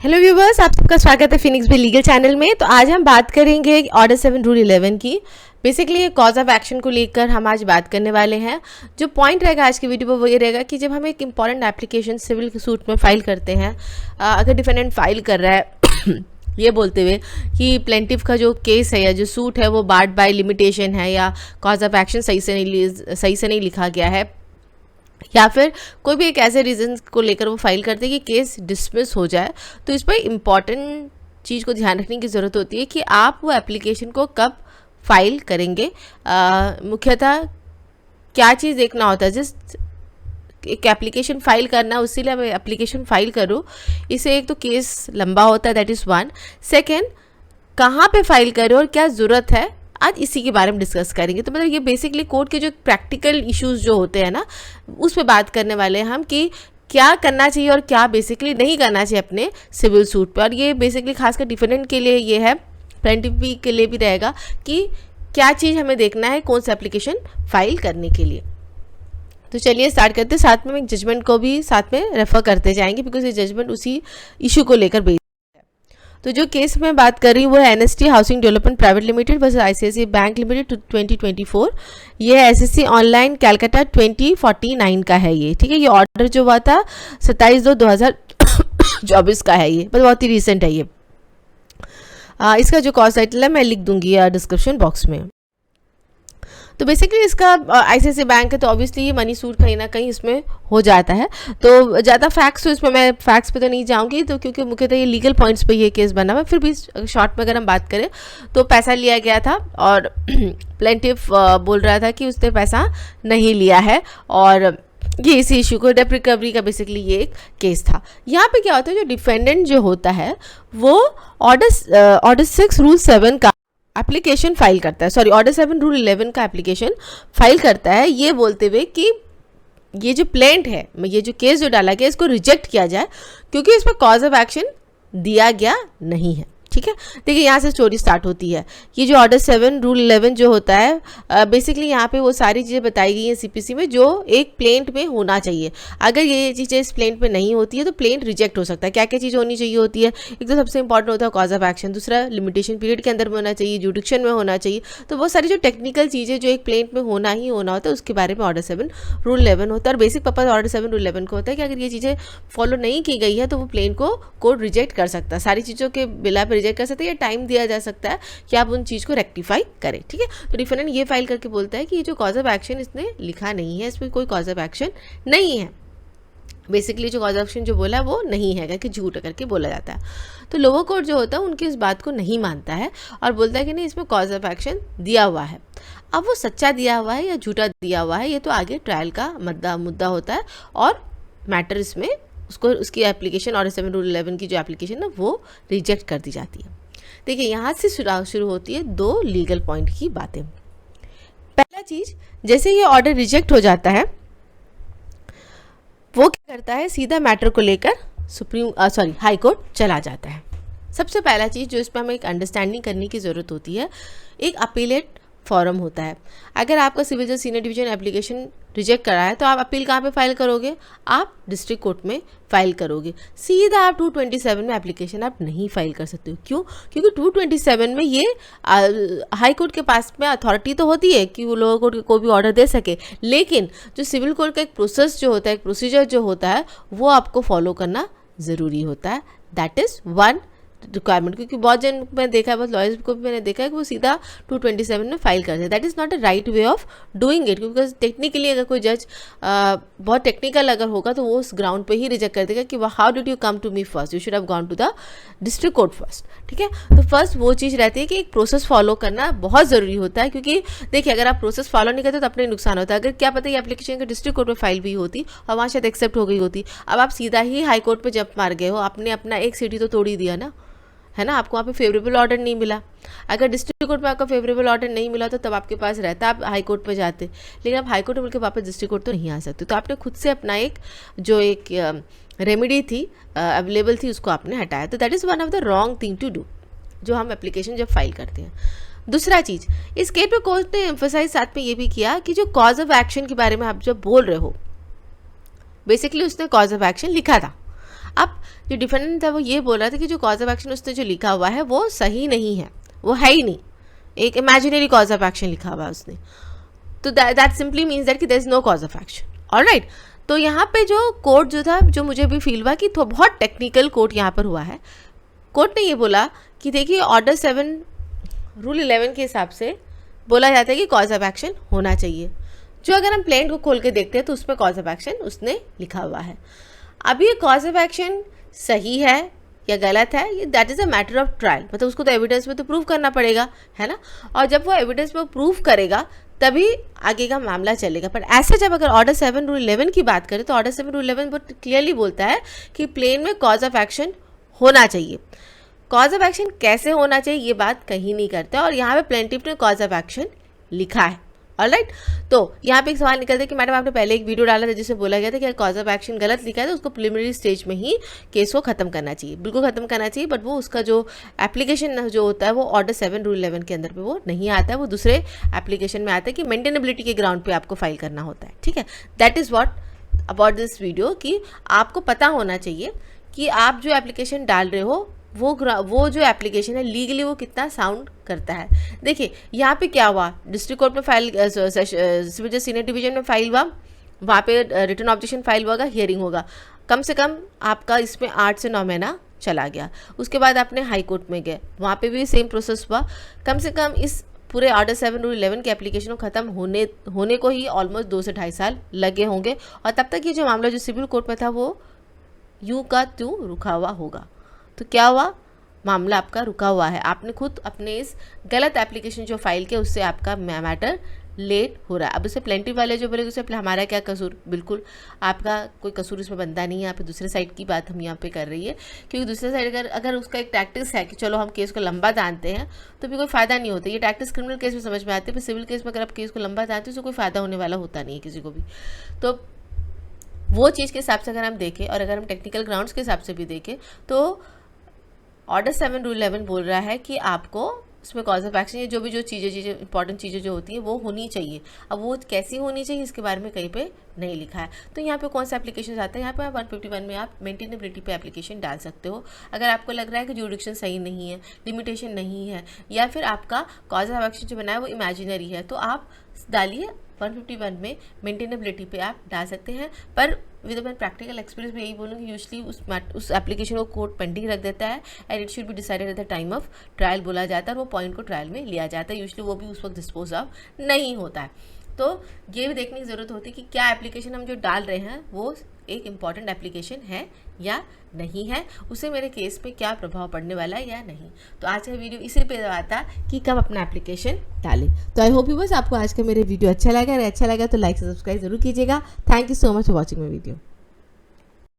Hello viewers, आप सबका स्वागत है फिनिक्स बी लीगल चैनल में। तो आज हम बात करेंगे ऑर्डर 7 रूल 11 की। बेसिकली कॉज ऑफ एक्शन को लेकर हम आज बात करने वाले हैं। जो पॉइंट रहेगा आज की वीडियो पर वो ये रहेगा कि जब हम एक इम्पॉर्टेंट एप्लीकेशन सिविल सूट में फाइल करते हैं, अगर डिफेंडेंट फाइल कर रहा है ये बोलते हुए कि प्लेंटिफ का जो केस है या जो सूट है वो बार्ड बाय लिमिटेशन है या कॉज ऑफ एक्शन सही से नहीं लिखा गया है, या फिर कोई भी एक ऐसे रीज़न को लेकर वो फाइल करते हैं कि केस डिसमिस हो जाए, तो इस पर इम्पॉर्टेंट चीज़ को ध्यान रखने की ज़रूरत होती है कि आप वो एप्लीकेशन को कब फाइल करेंगे। मुख्यतः क्या चीज़ देखना होता है, जिस एक एप्लीकेशन फाइल करना है उसी लिए मैं एप्लीकेशन फाइल करूँ, इससे एक तो केस लंबा होता है, दैट इज़ वन। सेकेंड, कहाँ पे फाइल करें और क्या ज़रूरत है, आज इसी के बारे में डिस्कस करेंगे। तो मतलब ये बेसिकली कोर्ट के जो प्रैक्टिकल इश्यूज जो होते हैं ना, उस पर बात करने वाले हैं हम कि क्या करना चाहिए और क्या बेसिकली नहीं करना चाहिए अपने सिविल सूट पर। और ये बेसिकली खासकर डिफेंडेंट के लिए ये है, प्लेंटिफ भी के लिए भी रहेगा कि क्या चीज़ हमें देखना है कौन सा एप्लीकेशन फाइल करने के लिए। तो चलिए स्टार्ट करते हैं। साथ में एक जजमेंट को भी साथ में रेफर करते जाएंगे, बिकॉज ये जजमेंट उसी इशू को लेकर बेस्ड है। तो जो केस में बात कर रही हूँ वो है NST housing development private limited versus ICICI bank limited 2024। ये एसएससी ऑनलाइन कैलकाटा 2049 का है ये, ठीक है। ये ऑर्डर जो हुआ था 27/2/2024 का है, ये बहुत ही रिसेंट है ये। इसका जो कॉज टाइटल है मैं लिख दूंगी डिस्क्रिप्शन बॉक्स में। तो बेसिकली इसका आईसीआईसीआई बैंक है, तो ऑब्वियसली ये मनी सूट कहीं ना कहीं इसमें हो जाता है। तो ज़्यादा फैक्ट्स तो इसमें मैं फैक्ट्स पे तो नहीं जाऊंगी, तो क्योंकि मुख्यतः ये लीगल पॉइंट्स पे ये केस बना हुआ है। फिर भी शॉर्ट में अगर हम बात करें तो पैसा लिया गया था और प्लेंटिफ बोल रहा था कि उसने पैसा नहीं लिया है, और ये इसी इशू को डेब्ट रिकवरी का बेसिकली ये एक केस था। यहाँ पे क्या होता है, जो डिफेंडेंट जो होता है वो ऑर्डर 6 रूल 7 का एप्लीकेशन फाइल करता है, सॉरी ऑर्डर 7 रूल 11 का एप्लीकेशन फाइल करता है, ये बोलते हुए कि ये जो प्लेंट है, ये जो केस जो डाला गया इसको रिजेक्ट किया जाए क्योंकि इस पर कॉज ऑफ एक्शन दिया गया नहीं है, ठीक है। देखिए यहाँ से स्टोरी स्टार्ट होती है। ये जो ऑर्डर 7 रूल 11 जो होता है, बेसिकली यहाँ पे वो सारी चीज़ें बताई गई हैं सीपीसी में जो एक प्लेंट में होना चाहिए। अगर ये चीज़ें इस प्लेंट में नहीं होती है तो प्लेंट रिजेक्ट हो सकता है। क्या क्या चीज़ होनी चाहिए होती है, एक तो सबसे इंपॉर्टेंट होता है कॉज ऑफ एक्शन, दूसरा लिमिटेशन पीरियड के अंदर में होना चाहिए, जुडिक्शन में होना चाहिए। तो बहुत सारी जो टेक्निकल चीज़ें जो एक प्लेंट में होना ही होना होता है उसके बारे में ऑर्डर 7 रूल 11 होता है। और बेसिक पर्पज ऑर्डर 7 रूल 11 को होता है कि अगर ये चीज़ें फॉलो नहीं की गई है तो वो प्लेंट को कोर्ट रिजेक्ट कर सकता है, सारी चीज़ों के बिला पर रिजेक्ट कर सकता है या टाइम दिया जा सकता है कि आप उन चीज़ को रेक्टिफाई करें, ठीक है। तो डिफेंडेंट ये फाइल करके बोलता है कि ये जो कॉज ऑफ एक्शन इसने लिखा नहीं है, इसमें कोई कॉज ऑफ एक्शन नहीं है। बेसिकली जो कॉज ऑफ एक्शन जो बोला है वो नहीं है, कि झूठ करके बोला जाता है। तो लोअर कोर्ट जो होता है उनकी इस बात को नहीं मानता है और बोलता है कि नहीं, इसमें कॉज ऑफ एक्शन दिया हुआ है। अब वो सच्चा दिया हुआ है या झूठा दिया हुआ है, ये तो आगे ट्रायल का मुद्दा होता है और मैटर इसमें उसको उसकी एप्लीकेशन ऑर्डर 7 रूल 11 की जो एप्लीकेशन है वो रिजेक्ट कर दी जाती है। देखिए यहाँ से शुरू होती है दो लीगल पॉइंट की बातें। पहला चीज, जैसे ये ऑर्डर रिजेक्ट हो जाता है वो क्या करता है, सीधा मैटर को लेकर हाई कोर्ट चला जाता है। सबसे पहला चीज जो इसमें हमें एक अंडरस्टैंडिंग करने की जरूरत होती है, एक अपीलेट फॉरम होता है। अगर आपका सिविल जज सीनियर डिवीजन एप्लीकेशन रिजेक्ट करा है तो आप अपील कहाँ पे फाइल करोगे, आप डिस्ट्रिक्ट कोर्ट में फाइल करोगे। सीधा आप 227 में एप्लीकेशन आप नहीं फाइल कर सकते हो। क्यों? क्योंकि 227 में ये हाई कोर्ट के पास में अथॉरिटी तो होती है कि वो लोअर कोर्ट को भी ऑर्डर दे सके, लेकिन जो सिविल कोर्ट का एक प्रोसेस जो होता है, एक प्रोसीजर जो होता है, वो आपको फॉलो करना ज़रूरी होता है। That is one requirement. क्योंकि बहुत जन मैं देखा है, बहुत लॉयर्स को भी मैंने देखा है कि वो सीधा 227 में फाइल करते हैं। That is not a right way of doing it, because technically अगर कोई जज बहुत टेक्निकल अगर होगा तो वो उस ग्राउंड पे ही रिजेक्ट कर देगा कि how did you come to me first, you should have gone to the district court first, ठीक है। तो फर्स्ट वो चीज़ रहती है कि एक प्रोसेस फॉलो करना बहुत ज़रूरी होता है, क्योंकि देखिए अगर आप प्रोसेस फॉलो नहीं करते तो अपने नुकसान होता है। अगर क्या पता ये एप्लीकेशन का डिस्ट्रिक्ट कोर्ट में फाइल भी होती और वहाँ शायद एक्सेप्ट हो गई होती, अब आप सीधा ही हाई कोर्ट पर जंप मार गए हो, आपने अपना एक सीढ़ी तो तोड़ ही दिया ना, है ना। आपको वहाँ पे फेवरेबल ऑर्डर नहीं मिला। अगर डिस्ट्रिक्ट कोर्ट में आपका फेवरेबल ऑर्डर नहीं मिला तो तब आपके पास रहता, आप हाई कोर्ट पे जाते, लेकिन आप हाई कोर्ट में बोल के वापस डिस्ट्रिक्ट कोर्ट तो नहीं आ सकते। तो आपने खुद से अपना एक रेमेडी थी अवेलेबल थी उसको आपने हटाया। तो that is one of the wrong thing to do जो हम एप्लीकेशन जब फाइल करते हैं। दूसरा चीज़, इस केस पे कोर्ट ने एम्फोसाइज साथ में ये भी किया कि जो कॉज ऑफ एक्शन के बारे में आप जब बोल रहे हो, बेसिकली उसने कॉज ऑफ एक्शन लिखा था। अब जो डिफेंडेंट था वो ये बोल रहा था कि जो कॉज ऑफ एक्शन उसने जो लिखा हुआ है वो सही नहीं है, वो है ही नहीं, एक इमेजिनरी कॉज ऑफ एक्शन लिखा हुआ है उसने, तो दैट सिंपली मीन्स दैट कि there is no cause of action. Alright, तो यहाँ पे जो कोर्ट जो था, जो मुझे भी फील हुआ कि तो बहुत टेक्निकल कोर्ट यहाँ पर हुआ है। कोर्ट ने ये बोला कि देखिए ऑर्डर 7 रूल 11 के हिसाब से बोला जाता है कि कॉज ऑफ एक्शन होना चाहिए, जो अगर हम प्लेन को खोल के देखते हैं तो उसमें कॉज ऑफ एक्शन उसने लिखा हुआ है। अब ये कॉज ऑफ एक्शन सही है या गलत है, ये that is a matter of trial, मतलब उसको तो एविडेंस में तो प्रूव करना पड़ेगा, है ना, और जब वो एविडेंस में प्रूव करेगा तभी आगे का मामला चलेगा। पर ऐसे जब अगर ऑर्डर 7 रूल 11 की बात करें तो ऑर्डर 7 रूल 11 बहुत क्लियरली बोलता है कि प्लेन में कॉज ऑफ एक्शन होना चाहिए। कॉज ऑफ एक्शन कैसे होना चाहिए ये बात कहीं नहीं करते, और यहाँ पे प्लेंटिफ ने कॉज ऑफ एक्शन लिखा है। ऑलराइट, तो यहाँ पे एक सवाल निकलता है कि मैडम आपने पहले एक वीडियो डाला था जिसमें बोला गया था कि कॉज ऑफ एक्शन गलत लिखा है तो उसको प्रिलिमिनरी स्टेज में ही केस को खत्म करना चाहिए, बिल्कुल खत्म करना चाहिए, बट वो उसका जो एप्लीकेशन जो होता है वो ऑर्डर 7 रूल 11 के अंदर पे वो नहीं आता है, वो दूसरे एप्लीकेशन में आता है कि मेंटेनेबिलिटी के ग्राउंड पे आपको फाइल करना होता है। ठीक है, that is what about this video, कि आपको पता होना चाहिए कि आप जो एप्लीकेशन डाल रहे हो वो जो एप्लीकेशन है लीगली वो कितना साउंड करता है। देखिए यहाँ पे क्या हुआ, डिस्ट्रिक्ट कोर्ट में फाइल, सिविल जज सीनियर डिवीजन में फाइल हुआ, वहाँ पे रिटर्न ऑब्जेक्शन फाइल होगा, हियरिंग होगा, कम से कम आपका इसमें 8 से 9 महीना चला गया। उसके बाद आपने हाई कोर्ट में गए, वहाँ पे भी सेम प्रोसेस हुआ, कम से कम इस पूरे ऑर्डर 7 रूल 11 के एप्लीकेशन को खत्म होने को ही ऑलमोस्ट 2 से 2.5 साल लगे होंगे, और तब तक ये जो मामला जो सिविल कोर्ट में था वो यूं का त्यों रुका हुआ होगा। तो क्या हुआ, मामला आपका रुका हुआ है, आपने खुद अपने इस गलत एप्लीकेशन जो फाइल किया उससे आपका मैटर लेट हो रहा है। अब उसे प्लेंटिव वाले जो बोले उसे हमारा क्या कसूर, बिल्कुल आपका कोई कसूर इसमें बनता नहीं है। यहाँ पे दूसरे साइड की बात हम यहाँ पे कर रही है, क्योंकि दूसरे साइड अगर उसका एक टैक्टिक्स है कि चलो हम केस को लंबा दानते हैं तो भी कोई फ़ायदा नहीं होता। ये टैक्टिक्स क्रिमिनल केस में समझ में आते हैं, पर सिविल केस में अगर आप केस को लंबा दानते हो तो कोई फ़ायदा होने वाला होता नहीं है किसी को भी। तो वो चीज़ के हिसाब से अगर हम देखें और अगर हम टेक्निकल ग्राउंड्स के हिसाब से भी देखें तो ऑर्डर 7 रूल 11 बोल रहा है कि आपको इसमें कॉज ऑफ एक्शन, ये जो भी जो चीज़ें इंपॉर्टेंट चीज़ें जो होती हैं वो होनी चाहिए। अब वो कैसी होनी चाहिए इसके बारे में कहीं पे नहीं लिखा है। तो यहाँ पे कौन सा एप्लीकेशन आता है, यहाँ पे 151 में आप मेंटेनेबिलिटी पे एप्लीकेशन डाल सकते हो। अगर आपको लग रहा है कि जुडिक्शन सही नहीं है, लिमिटेशन नहीं है, या फिर आपका कॉज ऑफ एक्शन जो बनाया वो इमेजिनरी है, तो आप डालिए 151 में मेंटेनेबिलिटी पे आप डाल सकते हैं। पर विद मैं प्रैक्टिकल एक्सपीरियंस में यही बोलूँगी, यूजली उस एप्लीकेशन को कोर्ट पेंडिंग रख देता है and it should be decided at the time of trial बोला जाता है, और वो पॉइंट को ट्रायल में लिया जाता है, यूजली वो भी उस वक्त डिस्पोज ऑफ नहीं होता है। तो ये भी देखने की ज़रूरत होती है कि क्या एप्लीकेशन हम जो डाल रहे हैं वो एक इम्पॉर्टेंट एप्लीकेशन है या नहीं है, उसे मेरे केस पे क्या प्रभाव पड़ने वाला है या नहीं। तो आज का वीडियो इसी पे आता कि कब अपना एप्लीकेशन डालें। तो आई होप यू बस आपको आज का मेरे वीडियो अच्छा लगा, अगर अच्छा लगा तो लाइक से सब्सक्राइब जरूर कीजिएगा। Thank you so much for watching my video.